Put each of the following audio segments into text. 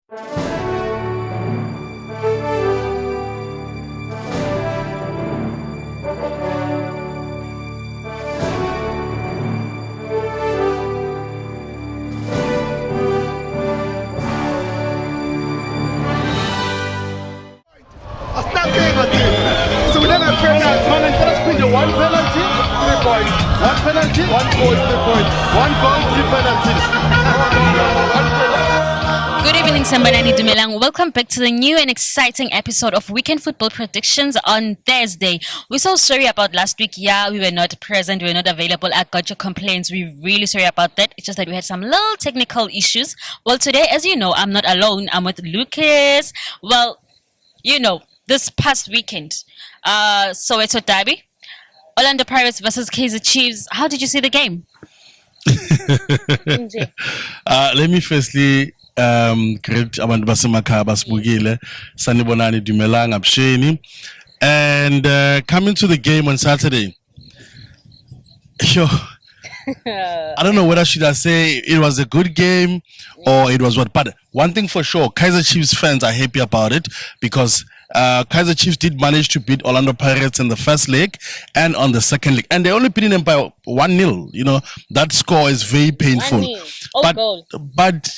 So we don't have penalty. Man, let us put one penalty, 3 points. One penalty, 1 point, 3 points. One goal, 3 penalties. Good evening, Sambanani Dumelang. Welcome back to the new and exciting episode of Weekend Football Predictions on Thursday. We're so sorry about last week. Yeah, we were not present. We were not available. I got your complaints. We're really sorry about that. It's just that we had some little technical issues. Well, today, as you know, I'm not alone. I'm with Lucas. Well, you know, this past weekend, Soweto Derby, Orlando Pirates versus Kaizer Chiefs. How did you see the game? Let me firstly greet abantu basemakhaya basibukile sanibonani Dumelang Absheni, and coming to the game on Saturday. I don't know whether should I say it was a good game or it was what, but one thing for sure, Kaizer Chiefs fans are happy about it because Kaizer Chiefs did manage to beat Orlando Pirates in the first leg and on the second leg, and they only beating them by 1-0. You know, that score is very painful. But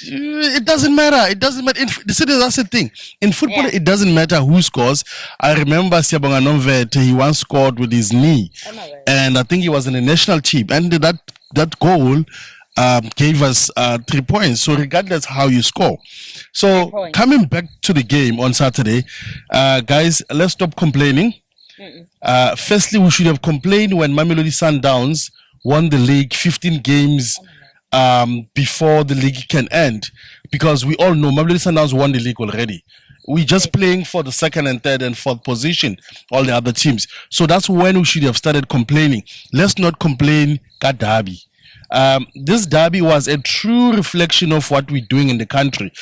it doesn't matter. It doesn't matter. That's the thing. In football, It doesn't matter who scores. I remember Siyabonga Nomvete, he once scored with his knee, and I think he was in the national team, and that goal gave us 3 points. So regardless how you score. So coming back to the game on Saturday, guys, let's stop complaining. Firstly, we should have complained when Mamelodi Sundowns won the league 15 games before the league can end, because we all know Mamelodi Sundowns won the league already. We're just playing for the second and third and fourth position, all the other teams. So that's when we should have started complaining. Let's not complain at derby. This derby was a true reflection of what we're doing in the country.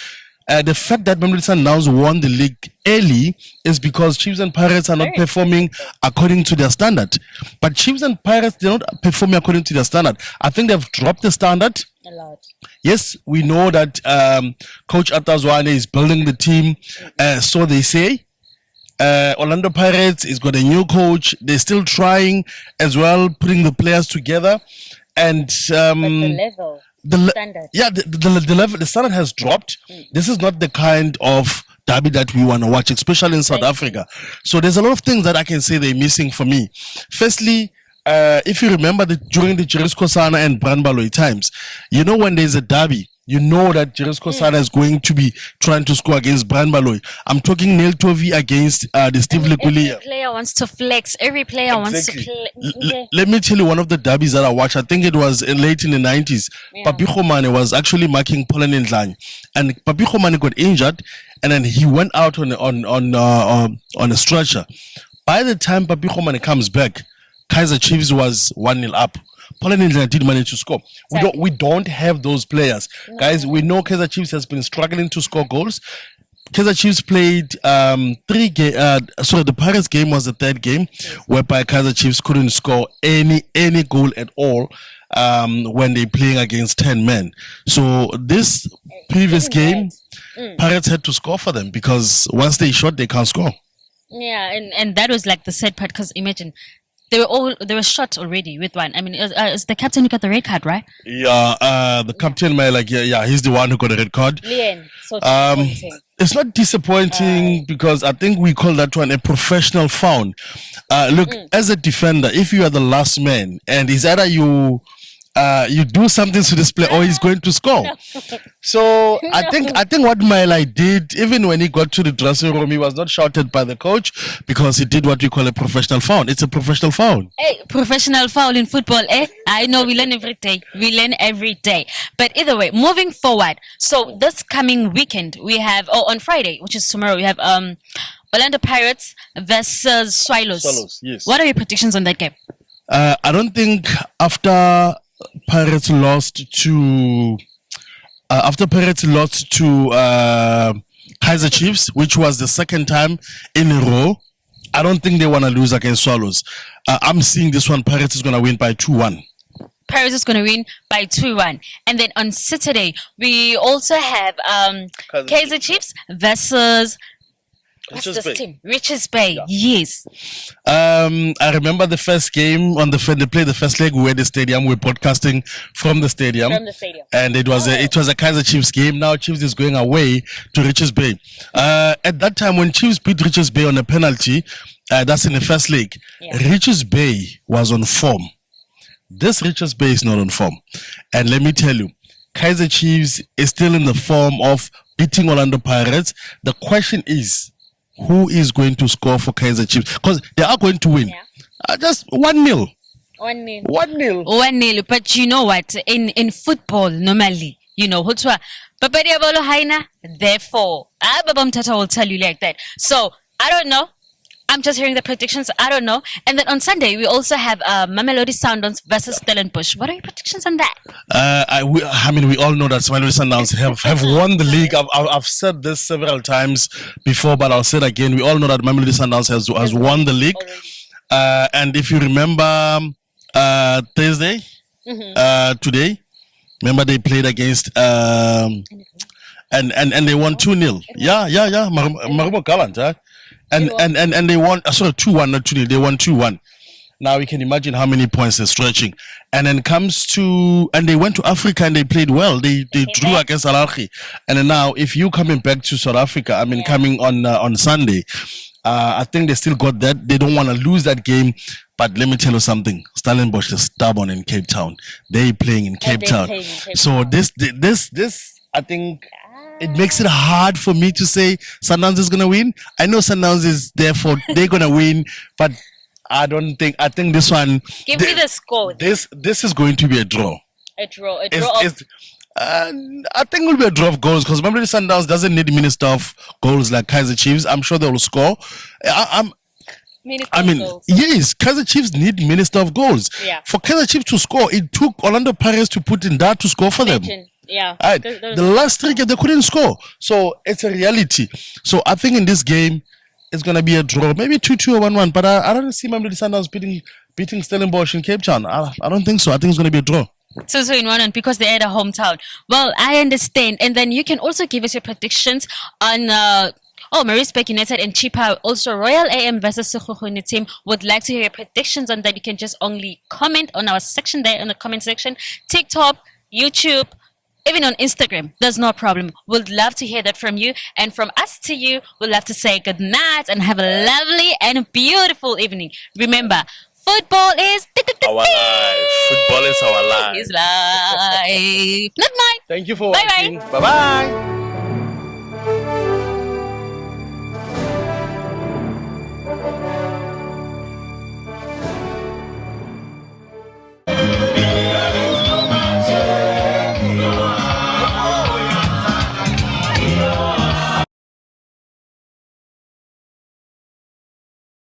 The fact that Mamelodi Sundowns won the league early is because Chiefs and Pirates are not performing according to their standard. But Chiefs and Pirates, they're not performing according to their standard. I think they've dropped the standard a lot. Yes, we know that Coach Atazwane is building the team, so they say. Orlando Pirates has got a new coach. They're still trying as well, putting the players together. And the level, the standard has dropped. This is not the kind of derby that we want to watch, especially in South Africa. So there's a lot of things that I can say they're missing for me. Firstly, if you remember during the Juris Kosana and Brandbaloy times, you know, when there's a derby, you know that Juris Kosana is going to be trying to score against Brandbaloy. I'm talking Neil Tovi against the Steve Lekulia. Every player wants to flex. Every player wants to play. Let me tell you one of the derbies that I watched. I think it was late in the 90s. Papi Khomane was actually marking Poland Ndlanye, and Papi Khomane got injured, and then he went out on a stretcher. By the time Papi Khomane comes back, Kaizer Chiefs was 1-0 up. Poland Ndlanye did manage to score. We don't have those players. Guys, we know Kaizer Chiefs has been struggling to score goals. Kaizer Chiefs played 3 games. The Pirates game was the third game, whereby Kaizer Chiefs couldn't score any goal at all when they're playing against 10 men. So this previous game, Pirates had to score for them, because once they shot, they can't score. Yeah, and that was like the sad part, because imagine, they were shot already with one. I mean, it's the captain who got the red card, right? Yeah, the captain, he's the one who got a red card. So it's not disappointing because I think we call that one a professional foul. Look, as a defender, if you are the last man and it's either you do something to this player or he's going to score. So I think what Mailai did, even when he got to the dressing room, he was not shouted by the coach because he did what we call a professional foul. It's a professional foul. Hey, professional foul in football, eh? I know, we learn every day. But either way, moving forward. So this coming weekend, we have, on Friday, which is tomorrow, we have Orlando Pirates versus Swallows. Yes. What are your predictions on that game? I don't think after Pirates lost to Kaizer Chiefs, which was the second time in a row, I don't think they want to lose against Swallows. I'm seeing this one, Pirates is going to win by 2-1. Paris is going to win by 2-1. And then on Saturday, we also have Kaizer Chiefs versus what's Richards this Bay. team? Richards Bay. Yes. I remember the first game they played the first leg. We were at the stadium. We were broadcasting from the stadium. From the stadium. And it was a Kaizer Chiefs game. Now Chiefs is going away to Richards Bay. At that time when Chiefs beat Richards Bay on a penalty, that's in the first leg. Yeah. Richards Bay was on form. This Richards Bay is not on form. And let me tell you, Kaizer Chiefs is still in the form of beating Orlando Pirates. The question is, who is going to score for Kaizer Chiefs? Because they are going to win. Yeah. Just 1-0. 1-0. 1-0. 1-0. But you know what? In football, normally, hutwa, papadi ya bolo haina, therefore, Baba Mtata will tell you like that. So, I don't know. I'm just hearing the predictions. I don't know. And then on Sunday, we also have Mamelodi Sundowns versus Stellenbosch. What are your predictions on that? We all know that Mamelodi Sundowns have won the league. I've said this several times before, but I'll say it again. We all know that Mamelodi Sundowns has won the league. And if you remember Thursday, today, remember they played against and they won 2-0. Yeah. Marumo Gallant, huh? And they won 2-1, not 2-0. They won 2-1. Now you can imagine how many points they're stretching. And then they went to Africa and they played well. They drew against Al Ahly. And then now if you coming back to South Africa, coming on Sunday, I think they still got that. They don't want to lose that game. But let me tell you something. Stellenbosch is stubborn in Cape Town. They're playing in Cape Town. So this I think it makes it hard for me to say Sundowns is going to win. I know Sundowns is there they're going to win, but I think this one. Give me the score. This is going to be a draw. A draw. I think it will be a draw of goals because remember the Sundowns doesn't need minister of goals like Kaizer Chiefs. I'm sure they will score. Yes, Kaizer Chiefs need minister of goals. Yeah. For Kaizer Chiefs to score, it took Orlando Pirates to put in that to score for them. Yeah. The last 3 games they couldn't score. So it's a reality. So I think in this game it's gonna be a draw. Maybe 2-2 or 1-1. But I don't see Mamelodi Sundowns beating Stellenbosch in Cape Town. I don't think so. I think it's gonna be a draw. 2-2 in 1-1 because they're at a hometown. Well, I understand. And then you can also give us your predictions on Maritzburg United and Chipa. Also, Royal AM versus Sekhukhune team. Would like to hear your predictions on that. You can just only comment on our section there in the comment section. TikTok, YouTube, even on Instagram. There's no problem. We'd love to hear that from you. And from us to you, we'd love to say good night and have a lovely and beautiful evening. Remember, football is our life. Football is our life. Is life. Not mine. Thank you for Bye-bye. watching. Bye-bye.